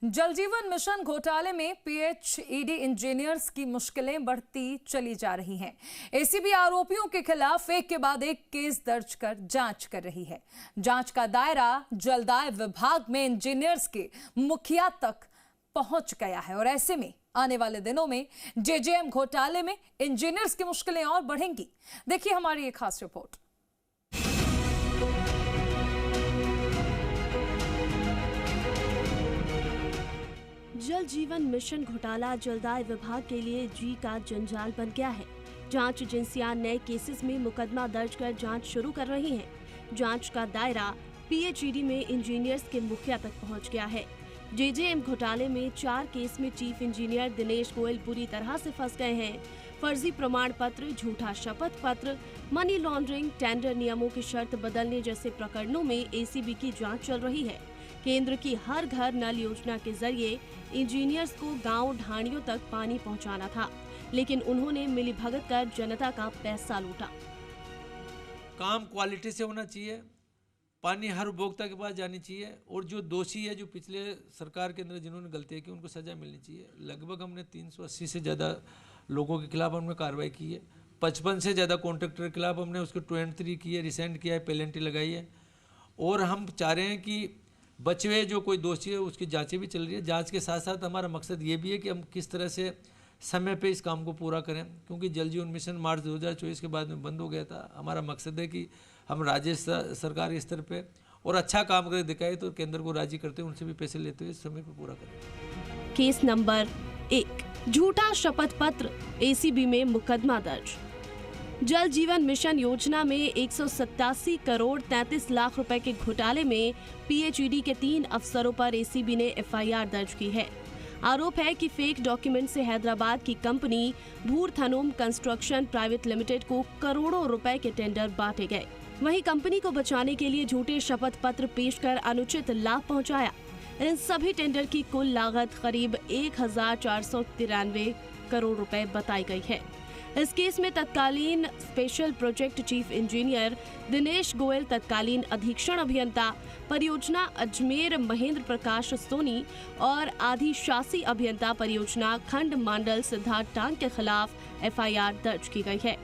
जल जीवन मिशन घोटाले में पीएचईडी इंजीनियर्स की मुश्किलें बढ़ती चली जा रही हैं। एसीबी आरोपियों के खिलाफ एक के बाद एक केस दर्ज कर जांच कर रही है। जांच का दायरा जलदाय विभाग में इंजीनियर्स के मुखिया तक पहुंच गया है और ऐसे में आने वाले दिनों में जेजेएम घोटाले में इंजीनियर्स की मुश्किलें और बढ़ेंगी। देखिए हमारी एक खास रिपोर्ट। जल जीवन मिशन घोटाला जलदाय विभाग के लिए जी का जंजाल बन गया है। जांच एजेंसियां नए केसेस में मुकदमा दर्ज कर जांच शुरू कर रही हैं। जांच का दायरा पीएचईडी में इंजीनियर्स के मुखिया तक पहुंच गया है। जेजेएम घोटाले में 4 केस में चीफ इंजीनियर दिनेश गोयल बुरी तरह से फंस गए हैं। फर्जी प्रमाण पत्र, झूठा शपथ पत्र, मनी लॉन्ड्रिंग, टेंडर नियमों की शर्त बदलने जैसे प्रकरणों में एसीबी की जांच चल रही है। केंद्र की हर घर नल योजना के जरिए इंजीनियर्स को गांव ढाणियों तक पानी पहुंचाना था, लेकिन उन्होंने मिलीभगत कर जनता का पैसा लूटा। काम क्वालिटी से होना चाहिए, पानी हर उपभोक्ता के पास जानी चाहिए और जो दोषी है, जो पिछले सरकार के अंदर जिन्होंने गलतियाँ की, उनको सजा मिलनी चाहिए। लगभग हमने 380 से ज़्यादा लोगों के खिलाफ हमने कार्रवाई की है। 55 से ज़्यादा कॉन्ट्रैक्टर के खिलाफ हमने उसको 23 की है, रिसेंट किया है, पेनल्टी लगाई है। और हम चाह रहे हैं कि बचे हुए जो कोई दोषी है उसकी जांचें भी चल रही है। जांच के साथ साथ हमारा मकसद ये भी है कि हम किस तरह से समय पे इस काम को पूरा करें, क्योंकि जल जीवन मिशन मार्च 2024 के बाद में बंद हो गया था। हमारा मकसद है कि हम राज्य सरकार के स्तर पे और अच्छा काम करके दिखाए तो केंद्र को राजी करते हैं, उनसे भी पैसे लेते हुए समय पे पूरा करें। केस नंबर 1, झूठा शपथ पत्र, एसीबी में मुकदमा दर्ज। जल जीवन मिशन योजना में 187 करोड़ 33 लाख रुपए के घोटाले में पीएचईडी के 3 अफसरों पर एसीबी ने एफआईआर दर्ज की है। आरोप है कि फेक डॉक्यूमेंट से हैदराबाद की कंपनी भूरथनोम कंस्ट्रक्शन प्राइवेट लिमिटेड को करोड़ों रुपए के टेंडर बांटे गए। वहीं कंपनी को बचाने के लिए झूठे शपथ पत्र पेश कर अनुचित लाभ पहुंचाया। इन सभी टेंडर की कुल लागत करीब 1493 करोड़ रुपए बताई गई है। इस केस में तत्कालीन special project chief engineer Dinesh Goyal, तत्कालीन अधीक्षण अभियंता परियोजना अजमेर महेंद्र प्रकाश सोनी और अधिशासी अभियंता परियोजना खंड मंडल सिद्धार्थ टांग के खिलाफ एफआईआर दर्ज की गई है।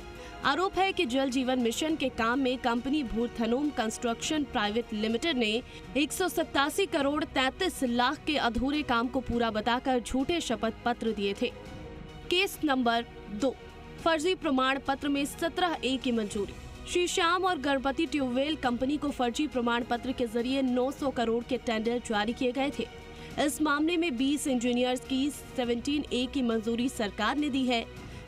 आरोप है कि जल जीवन मिशन के काम में कंपनी भूरथनोम कंस्ट्रक्शन प्राइवेट लिमिटेड ने 187 करोड़ 33 लाख के अधूरे काम को पूरा बताकर झूठे शपथ पत्र दिए थे। केस नंबर 2, फर्जी प्रमाण पत्र में 17A की मंजूरी। श्री श्याम और गणपति ट्यूबवेल कंपनी को फर्जी प्रमाण पत्र के जरिए 900 करोड़ के टेंडर जारी किए गए थे। इस मामले में 20 इंजीनियर्स की 17A की मंजूरी सरकार ने दी है।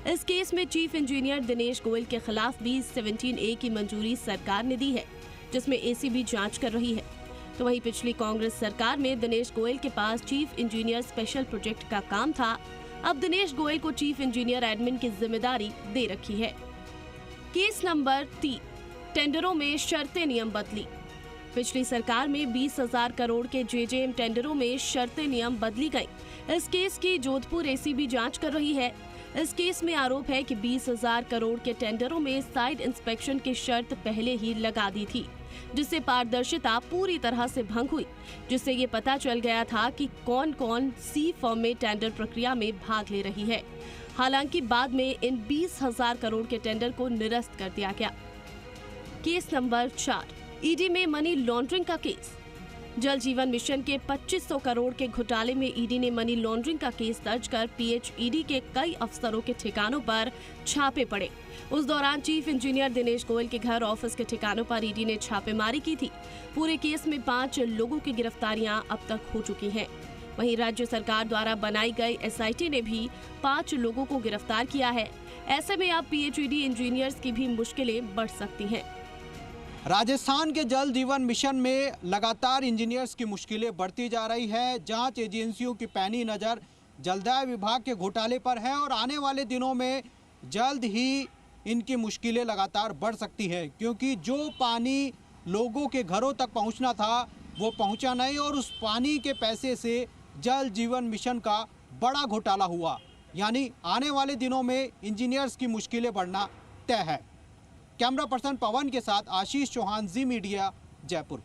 इस केस में चीफ इंजीनियर दिनेश गोयल के खिलाफ भी 17A की मंजूरी सरकार ने दी है, जिसमें एसीबी जांच कर रही है। तो वहीं पिछली कांग्रेस सरकार में दिनेश गोयल के पास चीफ इंजीनियर स्पेशल प्रोजेक्ट का काम था। अब दिनेश गोयल को चीफ इंजीनियर एडमिन की जिम्मेदारी दे रखी है। केस नंबर 3, टेंडरों में शर्तें नियम बदली। पिछली सरकार में 20,000 करोड़ के जेजेएम टेंडरों में शर्तें नियम बदली गई। इस केस की जोधपुर एसीबी जांच कर रही है। इस केस में आरोप है कि 20,000 करोड़ के टेंडरों में साइड इंस्पेक्शन की शर्त पहले ही लगा दी थी, जिससे पारदर्शिता पूरी तरह से भंग हुई, जिससे ये पता चल गया था कि कौन कौन सी फर्म में टेंडर प्रक्रिया में भाग ले रही है। हालांकि बाद में इन 20,000 करोड़ के टेंडर को निरस्त कर दिया गया। केस नंबर 4, ईडी में मनी लॉन्ड्रिंग का केस। जल जीवन मिशन के 2500 करोड़ के घोटाले में ईडी ने मनी लॉन्ड्रिंग का केस दर्ज कर पीएचईडी के कई अफसरों के ठिकानों पर छापे पड़े। उस दौरान चीफ इंजीनियर दिनेश गोयल के घर, ऑफिस के ठिकानों पर ईडी ने छापेमारी की थी। पूरे केस में 5 लोगों की गिरफ्तारियां अब तक हो चुकी हैं। वहीं राज्य सरकार द्वारा बनाई गई एसआईटी ने भी 5 लोगों को गिरफ्तार किया है। ऐसे में अब पीएचईडी इंजीनियर्स की भी मुश्किलें बढ़ सकती हैं। राजस्थान के जल जीवन मिशन में लगातार इंजीनियर्स की मुश्किलें बढ़ती जा रही है। जांच एजेंसियों की पैनी नज़र जलदाय विभाग के घोटाले पर है और आने वाले दिनों में जल्द ही इनकी मुश्किलें लगातार बढ़ सकती है, क्योंकि जो पानी लोगों के घरों तक पहुंचना था वो पहुंचा नहीं और उस पानी के पैसे से जल जीवन मिशन का बड़ा घोटाला हुआ। यानी आने वाले दिनों में इंजीनियर्स की मुश्किलें बढ़ना तय है। कैमरा पर्सन पवन के साथ आशीष चौहान, जी मीडिया, जयपुर।